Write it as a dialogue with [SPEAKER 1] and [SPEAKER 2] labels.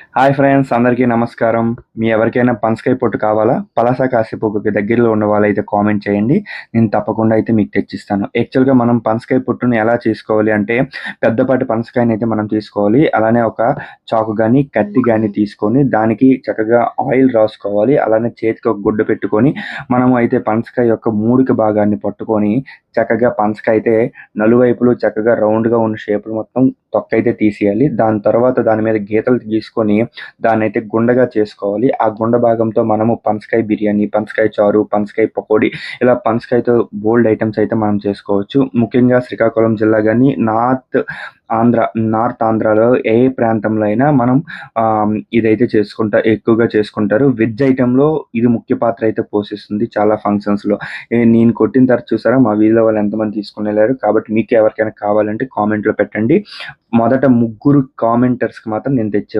[SPEAKER 1] Hi friends, అందరికీ నమస్కారం. మీ ఎవరికైనా పనసకాయ పొట్టు కావాలా? పలాస, కాశీబుగ్గకి దగ్గరలో ఉన్న వాళ్ళైతే కామెంట్ చేయండి. నేను తప్పకుండా అయితే మీకు తెచ్చిస్తాను. యాక్చువల్‌గా మనం పనసకాయ పొట్టుని ఎలా చేసుకోవాలి అంటే, పెద్దపాటి పనసకాయనైతే మనం తీసుకోవాలి. అలానే ఒక చాకు గాని, కత్తి గాని తీసుకొని దానికి చక్కగా ఆయిల్ రాసుకోవాలి. అలానే చేతికి ఒక గుడ్డ పెట్టుకొని, మనము అయితే పనసకాయ యొక్క మూడిక భాగాన్ని పట్టుకొని, చక్కగా పనసకాయ అయితే నలువైపులు చక్కగా రౌండ్‌గా ఉన్న షేపులు మొత్తం తొక్కైతే తీసేయాలి. దాని తర్వాత దాని మీద గీతలు గీసుకొని దాన్నైతే గుండగా చేసుకోవాలి. ఆ గుండ భాగంతో మనము పనసకాయ బిర్యానీ, పనసకాయ చారు, పనసకాయ పకోడీ ఇలా పనసకాయతో బోలెడు ఐటెమ్స్ అయితే మనం చేసుకోవచ్చు. ముఖ్యంగా శ్రీకాకుళం జిల్లా గాని, నార్త్ ఆంధ్రాలో ఏ ప్రాంతంలో అయినా మనం ఇదైతే ఎక్కువగా చేసుకుంటారు. వెజ్ ఐటెమ్‌లో ఇది ముఖ్య పాత్ర అయితే పోషిస్తుంది చాలా ఫంక్షన్స్‌లో. నేను కొట్టిన తర్వాత చూసారా మా వీధిలో వాళ్ళు ఎంతమంది తీసుకొనెళ్లారు. కాబట్టి మీకు ఎవరికైనా కావాలంటే కామెంట్‌లో పెట్టండి. మొదట ముగ్గురు కామెంటర్స్‌కి మాత్రం నేను తెచ్చే